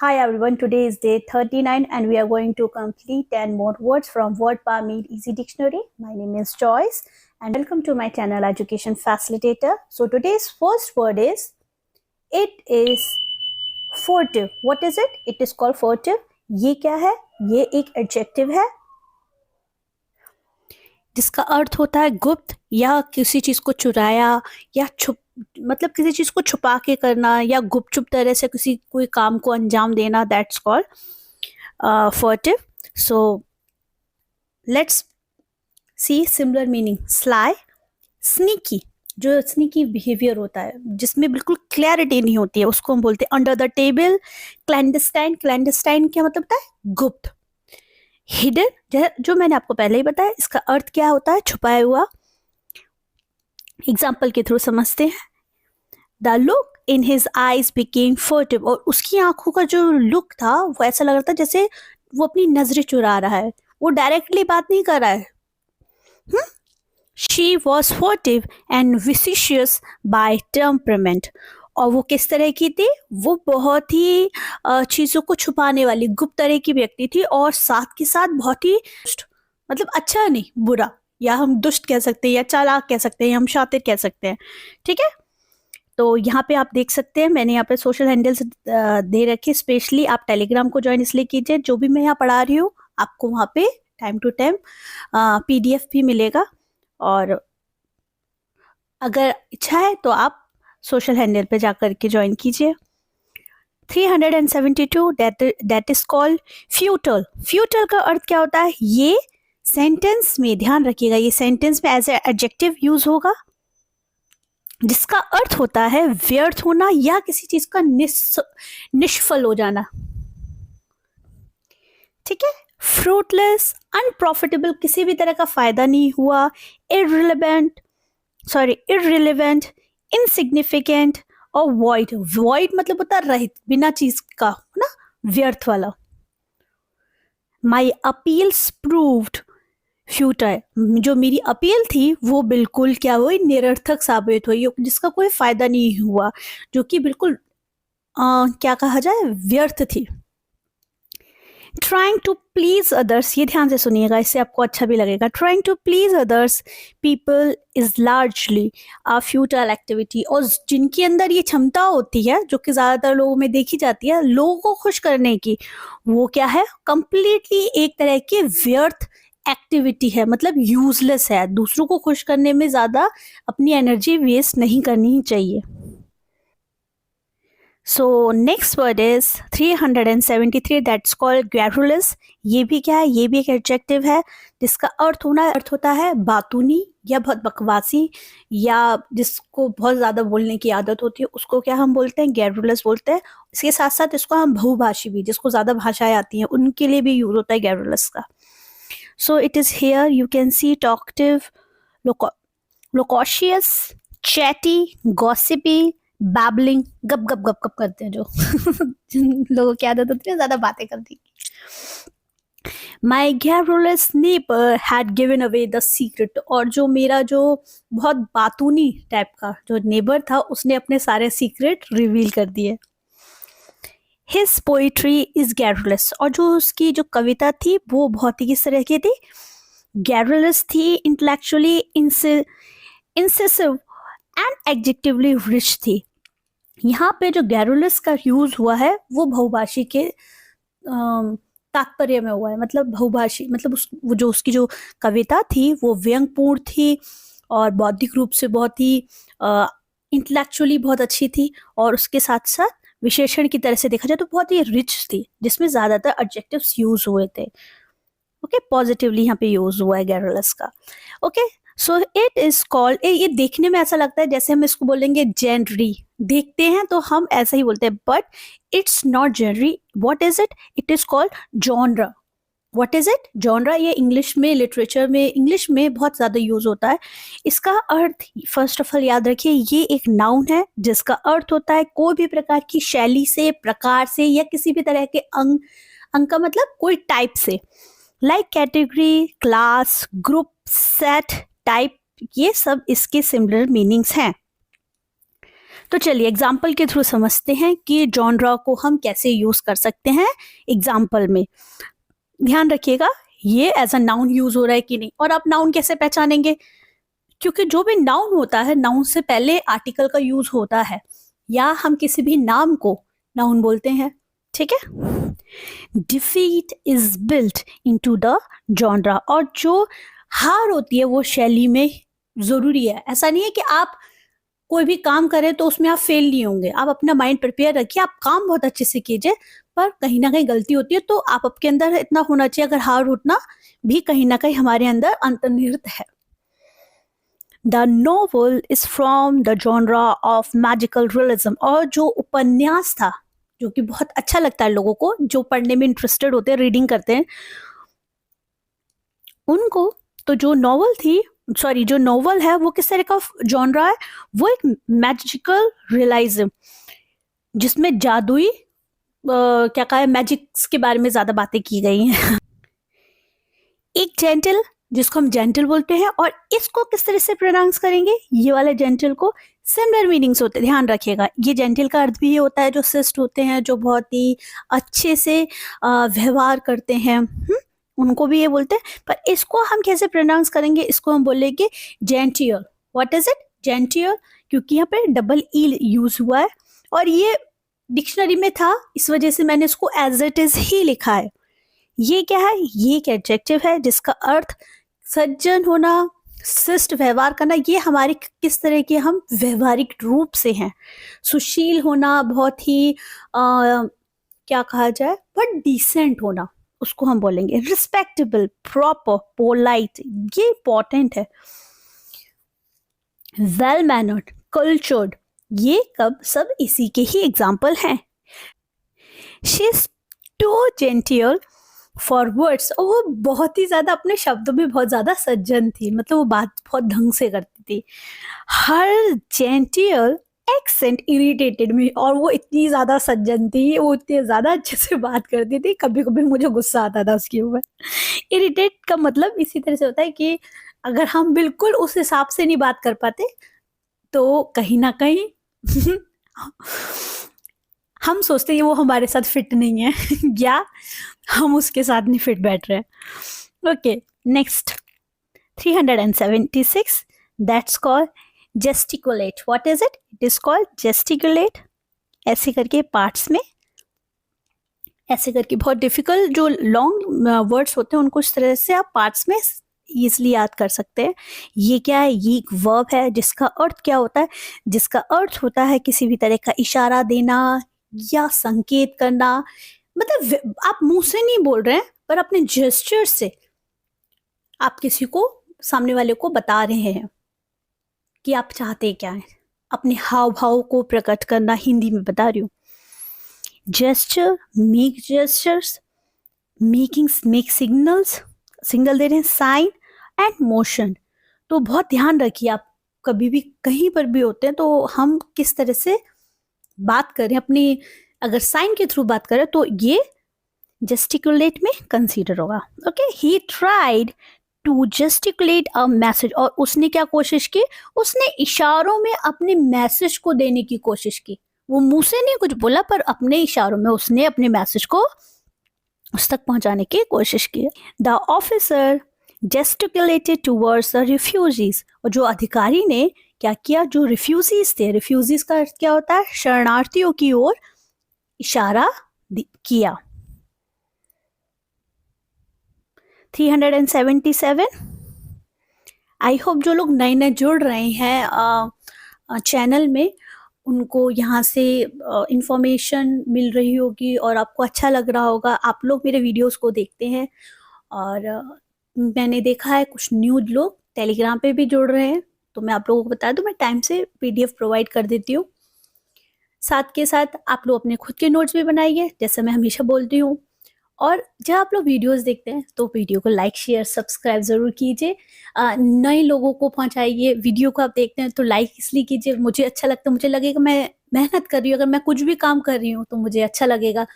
Hi everyone, today is day 39 and we are going to complete 10 more words from Word Power Made Easy Dictionary. My name is Joyce and welcome to my channel Education Facilitator. So today's first word is, it is furtive. What is it? It is called furtive. ये क्या है? ये एक adjective है जिसका अर्थ होता है गुप्त या किसी चीज को चुराया या मतलब किसी चीज को छुपा के करना या गुपचुप तरह से किसी कोई काम को अंजाम देना. That's called furtive. So let's see similar meaning. Sly, sneaky. जो स्नीकी बिहेवियर होता है जिसमें बिल्कुल क्लैरिटी नहीं होती है उसको हम बोलते हैं under the table. Clandestine, clandestine क्या मतलब होता है? गुप्त. हिडन, जो मैंने आपको पहले ही बताया, इसका अर्थ क्या होता है? छुपाया हुआ. एग्जाम्पल के थ्रू समझते हैं. The look in his eyes became furtive. और उसकी आंखों का जो लुक था वो ऐसा लग रहा था जैसे वो अपनी नजरें चुरा रहा है, वो डायरेक्टली बात नहीं कर रहा है. She was furtive and vicious by temperament. और वो किस तरह की थी? वो बहुत ही चीज़ों को छुपाने वाली गुप्त तरह की व्यक्ति थी और साथ के साथ बहुत ही मतलब अच्छा नहीं, बुरा, या हम दुष्ट कह सकते हैं या चालाक कह सकते हैं या हम शातिर कह सकते हैं. ठीक है. तो यहाँ पे आप देख सकते हैं मैंने यहाँ पे सोशल हैंडल्स दे रखे. स्पेशली आप टेलीग्राम को ज्वाइन इसलिए कीजिए, जो भी मैं यहाँ पढ़ा रही हूँ आपको वहाँ पे टाइम टू टाइम PDF भी मिलेगा. और अगर इच्छा है तो आप सोशल हैंडल पे जाकर के ज्वाइन कीजिए. 372 that is called foetal. Foetal का अर्थ क्या होता है? ये सेंटेंस में, ध्यान रखिएगा, ये सेंटेंस में एज ए एडजेक्टिव यूज होगा जिसका अर्थ होता है व्यर्थ होना या किसी चीज का निष्फल हो जाना. ठीक है. फ्रूटलेस, अनप्रॉफिटेबल, किसी भी तरह का फायदा नहीं हुआ. इररिलेवेंट, इनसिग्निफिकेंट और वॉइड. वॉइड मतलब होता है रहित, बिना चीज का, ना, व्यर्थ वाला. माई अपील्स प्रूव्ड फ्यूटाइल. जो मेरी अपील थी वो बिल्कुल क्या हुई? निरर्थक साबित हुई, जिसका कोई फायदा नहीं हुआ, जो कि बिल्कुल क्या कहा जाए, व्यर्थ थी. ट्राइंग टू प्लीज अदर्स, ये ध्यान से सुनिएगा, इससे आपको अच्छा भी लगेगा. Trying to please others people is largely a futile activity. और जिनके अंदर ये क्षमता होती है, जो कि ज़्यादातर लोगों में देखी जाती है, लोगों को खुश करने की, वो क्या है? कंप्लीटली एक तरह की व्यर्थ एक्टिविटी है, मतलब यूजलेस है. दूसरों को खुश करने में ज़्यादा अपनी एनर्जी वेस्ट नहीं करनी चाहिए. So next word is 373 that's called garrulous. ये भी क्या है? ये भी एक एडजेक्टिव है जिसका अर्थ होता है बातूनी या बहुत बकवासी, या जिसको बहुत ज़्यादा बोलने की आदत होती है उसको क्या हम बोलते हैं? ग्रैरुलस बोलते हैं. इसके साथ साथ इसको हम बहुभाषी भी, जिसको ज़्यादा भाषाएं आती हैं, उनके लिए भी यूज होता है ग्रैरुलस का. So it is here you can see talkative, loquacious, chatty, gossipy, babbling. गप गप गप गप करते हैं जो जिन लोगों की आदत होती है ज़्यादा बातें करने की. माई garrulous neighbor had given away the secret. और जो मेरा जो बहुत बातूनी टाइप का जो नेबर था उसने अपने सारे सीक्रेट रिवील कर दिए. His poetry is garrulous. और जो उसकी जो कविता थी वो बहुत ही किस तरह की थी? garrulous थी, intellectually incisive and adjectively rich थी. यहाँ पे जो garrulous का यूज हुआ है वो बहुभाषी के तात्पर्य में हुआ है. मतलब बहुभाषी मतलब जो उसकी जो कविता थी वो व्यंगपूर्ण थी और बौद्धिक रूप से बहुत ही इंटेलेक्चुअली बहुत अच्छी थी, और उसके साथ साथ विशेषण की तरह से देखा जाए तो बहुत ही रिच थी, जिसमें ज़्यादातर एडजेक्टिव्स यूज हुए थे. ओके, पॉजिटिवली यहाँ पे यूज हुआ है garrulous का. Okay, so it is called, ये देखने में ऐसा लगता है जैसे हम इसको बोलेंगे जेनरी. देखते हैं तो हम ऐसा ही बोलते हैं, but it's not genre. What is it? It is called genre. What is it? Genre. ये इंग्लिश में, लिटरेचर में, इंग्लिश में बहुत ज़्यादा यूज होता है. इसका अर्थ फर्स्ट ऑफ ऑल याद रखिए, ये एक नाउन है जिसका अर्थ होता है कोई भी प्रकार की शैली से, प्रकार से, या किसी भी तरह के अंग का मतलब कोई टाइप से. Like category, class, group, set, type, ये सब इसके सिमिलर मीनिंग्स हैं. तो चलिए एग्जाम्पल के थ्रू समझते हैं कि जॉनरा को हम कैसे यूज कर सकते हैं एग्जाम्पल में। ध्यान रखिएगा ये एज अ नाउन यूज हो रहा है कि नहीं। और आप नाउन कैसे पहचानेंगे, क्योंकि जो भी नाउन होता है नाउन से पहले आर्टिकल का यूज होता है, या हम किसी भी नाम को नाउन बोलते हैं। ठीक है, defeat is built into the genre, और जो हार होती है वो शैली में जरूरी है। ऐसा नहीं है कि आप कोई भी काम करें तो उसमें आप फेल नहीं होंगे। आप अपना माइंड प्रिपेयर रखिए, आप काम बहुत अच्छे से कीजिए, पर कहीं ना कहीं गलती होती है तो आप आपके अंदर इतना होना चाहिए, अगर हार उठना भी कहीं ना कहीं हमारे अंदर अंतर्निहित है। The novel is from the genre of magical realism, और जो उपन्यास था जो कि बहुत अच्छा लगता है लोगों को, जो पढ़ने में इंटरेस्टेड होते हैं, रीडिंग करते हैं उनको, तो जो नोवेल है वो किस तरह का जॉनरा है, वो एक मैजिकल रियलिज्म जिसमें जादुई क्या कहा है, मैजिक्स के बारे में ज्यादा बातें की गई हैं। एक जेंटल जिसको हम जेंटल बोलते हैं, और इसको किस तरह से प्रोनाउंस करेंगे, ये वाले जेंटल को सिमिलर मीनिंग्स होते हैं, ध्यान रखिएगा। ये जेंटल का अर्थ भी ये होता है जो शिष्ट होते हैं, जो बहुत ही अच्छे से व्यवहार करते हैं, उनको भी ये बोलते हैं। पर इसको हम कैसे प्रोनाउंस करेंगे, इसको हम बोलेंगे जेंटियल। व्हाट इज इट, जेंटियल, क्योंकि यहाँ पे डबल ई यूज हुआ है, और ये डिक्शनरी में था, इस वजह से मैंने इसको एज इट इज ही लिखा है। ये क्या है, ये एक एडजेक्टिव है जिसका अर्थ सज्जन होना, शिष्ट व्यवहार करना। ये हमारे किस तरह के हम व्यवहारिक रूप से हैं, सुशील होना, बहुत ही क्या कहा जाए, बहुत डिसेंट होना, उसको हम बोलेंगे रिस्पेक्टेबल, प्रॉपर, पोलाइट, ये इंपॉर्टेंट है। वेल मैनर्ड, कल्चर्ड, ये कब सब इसी के ही एग्जाम्पल हैं। She is too genteel for words, और वो बहुत ही ज्यादा अपने शब्दों में बहुत ज्यादा सज्जन थी, मतलब वो बात बहुत ढंग से करती थी। हर जेंटियल एक्सेंट इरिटेटेड मी, और वो इतनी ज्यादा सज्जन थी, वो इतनी ज्यादा अच्छे से बात करती थी, कभी कभी मुझे गुस्सा आता था उसके ऊपर। इरिटेट का मतलब इसी तरह से होता है कि अगर हम बिल्कुल उस हिसाब से नहीं बात कर पाते तो कहीं ना कहीं हम सोचते हैं वो हमारे साथ फिट नहीं है या हम उसके साथ नहीं फिट बैठ रहे हैं। Okay, next 376, that's called gesticulate. What is it, it is called gesticulate. ऐसे करके पार्ट्स में, ऐसे करके बहुत डिफिकल्ट जो लॉन्ग वर्ड्स होते हैं उनको इस तरह से आप पार्ट्स में इजिली याद कर सकते हैं। ये क्या है, ये एक वर्ब है जिसका अर्थ क्या होता है, जिसका अर्थ होता है किसी भी तरह का इशारा देना या संकेत करना। मतलब आप मुंह से नहीं बोल रहे हैं, पर अपने जेस्चर से आप किसी को, सामने वाले को बता रहे हैं कि आप चाहते क्या है, अपने हाव भाव को प्रकट करना, हिंदी में बता रही हूँ। Gesture, make gestures, make signals, signal दे रहे हैं, साइन एंड मोशन। तो बहुत ध्यान रखिए, आप कभी भी कहीं पर भी होते हैं तो हम किस तरह से बात करें, अपनी अगर साइन के थ्रू बात करें तो ये जेस्टिकुलेट में कंसीडर होगा। Okay, he tried to gesticulate a message, और उसने क्या कोशिश की, उसने इशारों में अपने मैसेज को देने की कोशिश की। वो मुंह से नहीं कुछ बोला, पर अपने इशारों में उसने अपने मैसेज को उस तक पहुंचाने की कोशिश की। The officer gesticulated towards the refugees, और जो अधिकारी ने क्या किया, जो रिफ्यूजीज थे, रिफ्यूजीज का अर्थ क्या होता है, शरणार्थियों की ओर इशारा किया। 377, आई होप जो लोग नए नए जुड़ रहे हैं चैनल में, उनको यहाँ से इंफॉर्मेशन मिल रही होगी और आपको अच्छा लग रहा होगा। आप लोग मेरे वीडियोस को देखते हैं, और मैंने देखा है कुछ न्यू लोग टेलीग्राम पे भी जुड़ रहे हैं, तो मैं आप लोगों को बता दूं, मैं टाइम से PDF प्रोवाइड कर देती हूँ। साथ के साथ आप लोग अपने खुद के नोट्स भी बनाइए, जैसे मैं हमेशा बोलती हूँ। और जब आप लोग वीडियोस देखते हैं तो वीडियो को लाइक शेयर सब्सक्राइब ज़रूर कीजिए, नए लोगों को पहुंचाइए। वीडियो को आप देखते हैं तो लाइक इसलिए कीजिए, मुझे अच्छा लगता है, मुझे लगेगा मैं मेहनत कर रही हूँ, अगर मैं कुछ भी काम कर रही हूँ तो मुझे अच्छा लगेगा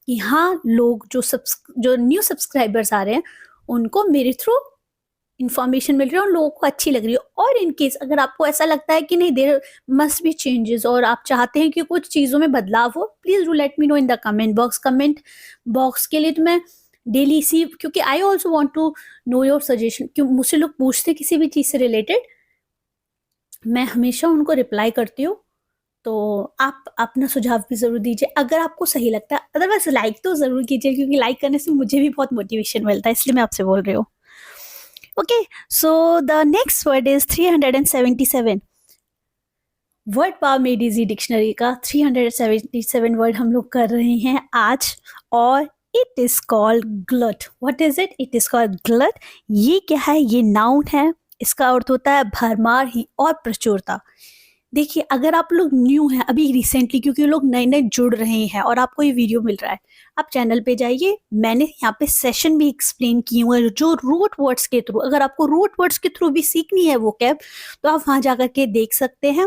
कि हाँ, लोग जो न्यू सब्सक्राइबर्स आ रहे हैं उनको मेरे थ्रू इंफॉर्मेशन मिल रही है और लोगों को अच्छी लग रही है। और इन केस अगर आपको ऐसा लगता है कि नहीं देयर मस्ट बी चेंजेस और आप चाहते हैं कि कुछ चीज़ों में बदलाव हो, please do let me know in the comment box. Comment box के लिए तो मैं डेली इसी, क्योंकि I also want to know your suggestion, क्यों मुझसे लोग पूछते हैं किसी भी चीज़ से रिलेटेड, मैं हमेशा उनको रिप्लाई करती हूँ। तो आप अपना सुझाव भी ज़रूर दीजिए अगर आपको सही लगता है, अदरवाइज लाइक तो ज़रूर कीजिए, क्योंकि लाइक करने से मुझे भी बहुत मोटिवेशन मिलता है, इसलिए मैं आपसे बोल रही हूँ। Okay, so the next word is 377। Word power made easy dictionary का 377 वर्ड हम लोग कर रहे हैं आज, और it is called glut. What is it? It is called glut. ये क्या है? ये नाउन है। इसका अर्थ होता है भरमार ही और प्रचुरता। देखिए, अगर आप लोग न्यू हैं अभी रिसेंटली, क्योंकि लोग नए नए जुड़ रहे हैं और आपको ये वीडियो मिल रहा है, आप चैनल पे जाइए, मैंने यहाँ पे सेशन भी एक्सप्लेन किए हुए हैं जो रूट वर्ड्स के थ्रू, अगर आपको रूट वर्ड्स के थ्रू भी सीखनी है वो कैब, तो आप वहाँ जाकर के देख सकते हैं,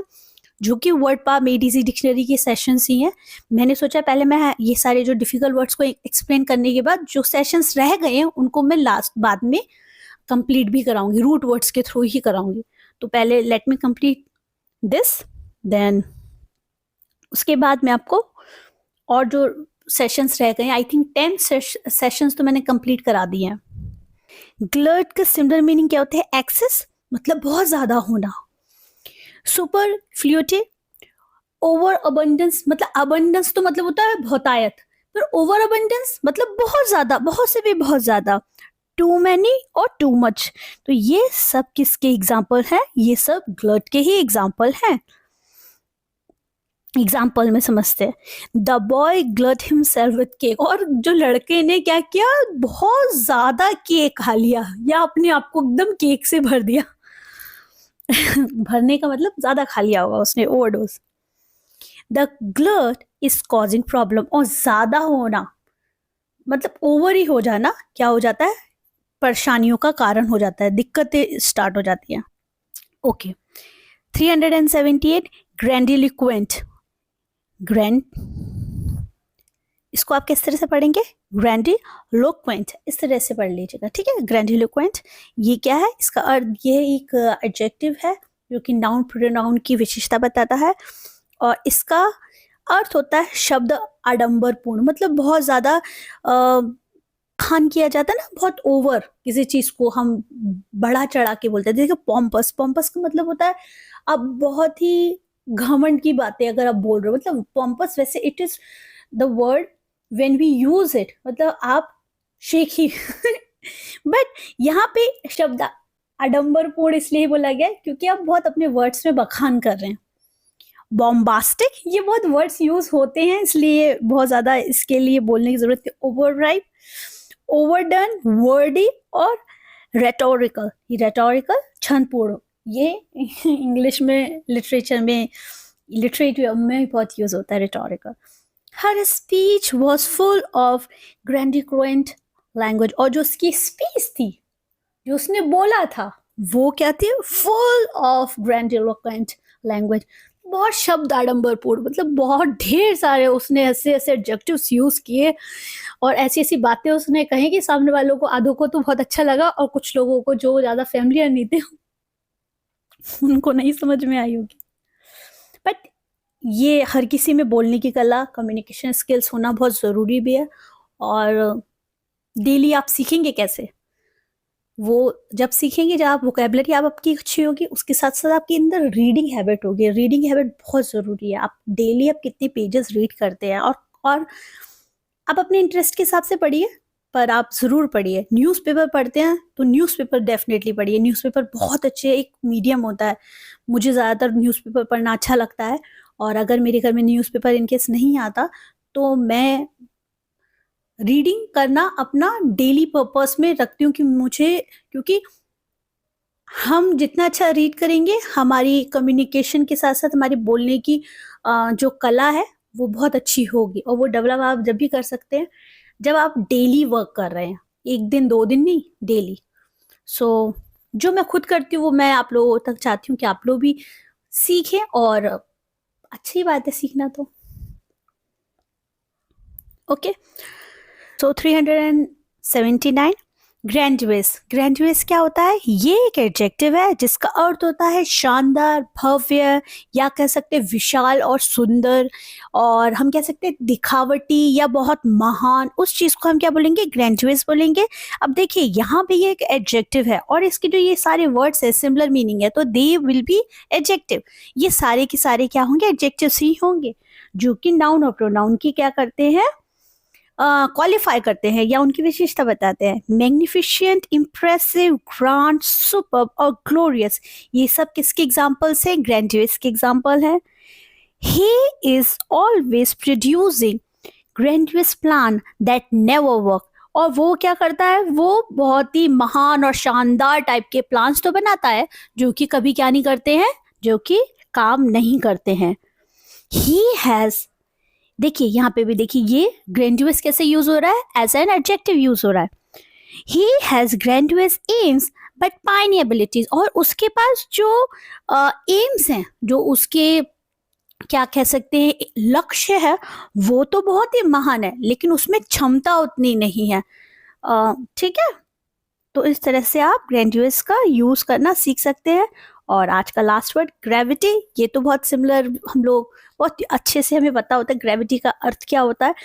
जो कि word power made easy dictionary के सेशंस ही हैं। मैंने सोचा पहले मैं ये सारे जो डिफिकल्ट वर्ड्स को एक्सप्लेन करने के बाद जो सेशंस रह गए हैं उनको मैं बाद में कंप्लीट भी कराऊंगी, रूट वर्ड्स के थ्रू ही कराऊंगी। तो पहले let me complete this, then उसके बाद मैं आपको और जो सेशंस रह गए हैं, आई थिंक 10 सेशंस तो मैंने कंप्लीट करा दिए हैं। ग्लट का सिमिलर मीनिंग क्या होता है? एक्सेस मतलब बहुत ज़्यादा होना, सुपर फ्लूटी, ओवर अबंडेंस मतलब अबंडेंस तो मतलब होता है बहुतायत, पर ओवर अबंडेंस मतलब बहुत ज़्यादा, बहुत से भी बहुत ज़्यादा, टू मैनी और टू मच। तो ये सब किसके एग्जाम्पल हैं? ये सब ग्लट के ही एग्जाम्पल हैं। एग्जाम्पल में समझते हैं। The boy glut himself with cake, और जो लड़के ने क्या किया? बहुत ज्यादा केक खा लिया या अपने आप को एकदम केक से भर दिया। भरने का मतलब ज्यादा खा लिया होगा उसने, overdose. The glut is causing problem, और ज्यादा होना मतलब ओवर ही हो जाना क्या हो जाता है? परेशानियों का कारण हो जाता है, दिक्कतें स्टार्ट हो जाती हैं। ओके, 378 ग्रैंडिलिक्वेंट। ग्रैंड, इसको आप किस तरह से पढ़ेंगे? ग्रैंडिलोक्वेंट, इस तरह से पढ़ लीजिएगा, ठीक है। ग्रैंडिलोक्वेंट ये क्या है? इसका अर्थ, ये एक एडजेक्टिव है जो कि नाउन प्रोनाउन की विशेषता बताता है, और इसका अर्थ होता है शब्द आडंबरपूर्ण, मतलब बहुत ज़्यादा खान किया जाता है ना, बहुत ओवर किसी चीज़ को हम बढ़ा चढ़ा के बोलते हैं। देखिए पॉम्पस, पॉम्पस का मतलब होता है अब बहुत ही घमंड की बातें अगर आप बोल रहे हो, मतलब पॉम्पस, वैसे it is the word when we use it, मतलब आप शेखी। बट यहाँ पे शब्द आडंबरपूर्ण इसलिए बोला गया क्योंकि आप बहुत अपने वर्ड्स में बखान कर रहे हैं। बॉम्बास्टिक, ये बहुत वर्ड्स यूज होते हैं, इसलिए बहुत ज्यादा इसके लिए बोलने की जरूरत है। ओवरड्राइव, ओवरडन, वर्डी, और रेटोरिकल, ये रेटोरिकल छंदपूर्ण, ये इंग्लिश में लिटरेचर में बहुत यूज होता है rhetorical. Her speech was full of grandiloquent language, और जो उसकी स्पीच थी, जो उसने बोला था, वो क्या थी? फुल ऑफ ग्रैंडिलोक्वेंट लैंग्वेज, बहुत शब्द आडंबरपूर्ण, मतलब बहुत ढेर सारे उसने ऐसे ऐसे एडजेक्टिव्स यूज किए और ऐसी ऐसी बातें उसने कही कि सामने वालों को, आधों को तो बहुत अच्छा लगा, और कुछ लोगों को जो ज्यादा फैमिलियर नहीं थे उनको नहीं समझ में आई होगी। बट ये हर किसी में बोलने की कला, कम्युनिकेशन स्किल्स होना बहुत ज़रूरी भी है, और डेली आप सीखेंगे कैसे? वो जब सीखेंगे, जब आप वोकेबलरी आप आपकी अच्छी होगी, उसके साथ साथ आपके अंदर रीडिंग हैबिट होगी। रीडिंग हैबिट बहुत ज़रूरी है। आप डेली आप कितने पेजेस रीड करते हैं, और आप अपने इंटरेस्ट के हिसाब से पढ़िए, पर आप ज़रूर पढ़िए। न्यूज़पेपर पढ़ते हैं तो न्यूज़पेपर डेफिनेटली पढ़िए। न्यूज़पेपर बहुत अच्छे एक मीडियम होता है। मुझे ज़्यादातर न्यूज़पेपर पढ़ना अच्छा लगता है, और अगर मेरे घर में न्यूज़पेपर इनकेस नहीं आता तो मैं रीडिंग करना अपना डेली पर्पस में रखती हूँ, कि क्योंकि हम जितना अच्छा रीड करेंगे, हमारी कम्युनिकेशन के साथ साथ हमारी बोलने की जो कला है वो बहुत अच्छी होगी, और वो डेवलप आप जब भी कर सकते हैं जब आप डेली वर्क कर रहे हैं, 1 दिन 2 दिन नहीं, डेली। सो जो मैं खुद करती हूँ वो मैं आप लोगों तक चाहती हूँ कि आप लोग भी सीखें, और अच्छी बात है सीखना तो। ओके, सो 379 ग्रैंडियस, ग्रैंडियस क्या होता है? ये एक एडजेक्टिव है जिसका अर्थ होता है शानदार, भव्य, या कह सकते हैं विशाल और सुंदर, और हम कह सकते हैं दिखावटी या बहुत महान। उस चीज को हम क्या बोलेंगे? ग्रैंडियस बोलेंगे। अब देखिए यहाँ पे ये एक एडजेक्टिव है और इसके जो ये सारे वर्ड्स है सिमिलर मीनिंग है, तो दे विल बी एडजेक्टिव। ये सारे के सारे क्या होंगे? एडजेक्टिव्स ही होंगे, जो कि नाउन और प्रोनाउन की क्या करते हैं? क्वालिफाई करते हैं या उनकी विशेषता बताते हैं। मैग्निफिशियंट, इम्प्रेसिव, ग्रांड, सुपर्ब और ग्लोरियस, ये सब किसके एग्जाम्पल्स हैं? ग्रैंडियस के एग्जाम्पल हैं। He is always producing grandiose plan that never work, और वो क्या करता है? वो बहुत ही महान और शानदार टाइप के प्लान्स तो बनाता है जो कि कभी क्या नहीं करते हैं? जो कि काम नहीं करते हैं। ही हैज, देखिए यहाँ पे भी देखिए ये ग्रैंडियस कैसे यूज हो रहा है? एज एन एडजेक्टिव यूज हो रहा है। He has grandiose aims but puny abilities, और उसके पास जो एम्स हैं, जो उसके क्या कह सकते हैं लक्ष्य है, वो तो बहुत ही महान है, लेकिन उसमें क्षमता उतनी नहीं है। ठीक है, तो इस तरह से आप ग्रैंडियस का यूज करना सीख सकते हैं। और आज का लास्ट वर्ड ग्रेविटी, ये तो बहुत सिमिलर, हम लोग बहुत अच्छे से हमें पता होता है ग्रेविटी का अर्थ क्या होता है।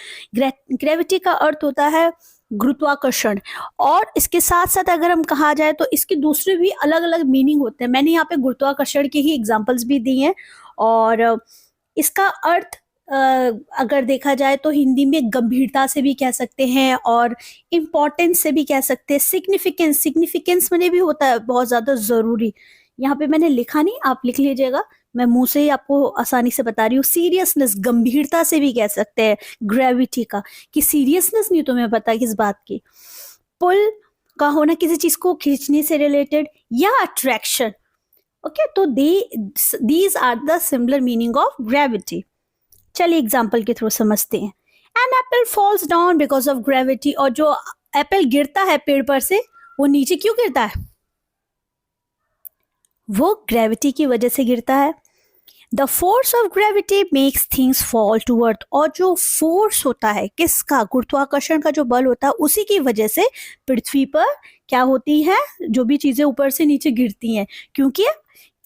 ग्रेविटी का अर्थ होता है गुरुत्वाकर्षण, और इसके साथ साथ अगर हम कहा जाए तो इसके दूसरे भी अलग अलग मीनिंग होते हैं। मैंने यहाँ पे गुरुत्वाकर्षण के ही एग्जाम्पल्स भी दिए हैं, और इसका अर्थ अगर देखा जाए तो हिंदी में गंभीरता से भी कह सकते हैं और इम्पोर्टेंस से भी कह सकते हैं। सिग्निफिकेंस, सिग्निफिकेंस में भी होता है बहुत ज़्यादा ज़रूरी। यहाँ पे मैंने लिखा नहीं, आप लिख लीजिएगा, मैं मुंह से ही आपको आसानी से बता रही हूँ। सीरियसनेस, गंभीरता से भी कह सकते हैं ग्रेविटी का, कि सीरियसनेस नहीं तुम्हें पता किस बात की। पुल का होना किसी चीज को खींचने से रिलेटेड, या अट्रैक्शन। ओके, तो these are the similar meaning of gravity. चलिए एग्जाम्पल के थ्रू समझते हैं। An apple falls down because of gravity, और जो एप्पल गिरता है पेड़ पर से, वो नीचे क्यों गिरता है? वो ग्रेविटी की वजह से गिरता है। The force of gravity makes things fall to earth, और जो फोर्स होता है किसका? गुरुत्वाकर्षण का जो बल होता है, उसी की वजह से पृथ्वी पर क्या होती है? जो भी चीजें ऊपर से नीचे गिरती हैं, क्योंकि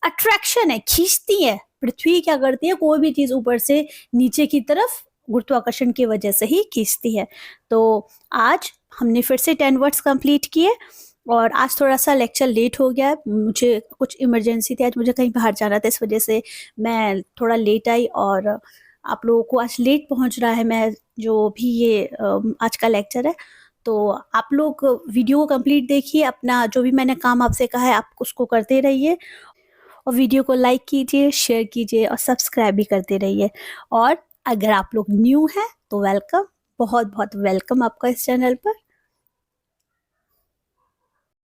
अट्रैक्शन है, खींचती है। पृथ्वी क्या करती है? कोई भी चीज ऊपर से नीचे की तरफ गुरुत्वाकर्षण की वजह से ही खींचती है। तो आज हमने फिर से 10 वर्ड्स कंप्लीट किए, और आज थोड़ा सा लेक्चर लेट हो गया, मुझे कुछ इमरजेंसी थी, आज मुझे कहीं बाहर जाना था, इस वजह से मैं थोड़ा लेट आई, और आप लोगों को आज लेट पहुंच रहा है मैं जो भी ये आज का लेक्चर है। तो आप लोग वीडियो को कंप्लीट देखिए, अपना जो भी मैंने काम आपसे कहा है आप उसको करते रहिए, और वीडियो को लाइक कीजिए, शेयर कीजिए और सब्सक्राइब भी करते रहिए। और अगर आप लोग न्यू हैं तो वेलकम, बहुत बहुत वेलकम आपका इस चैनल पर।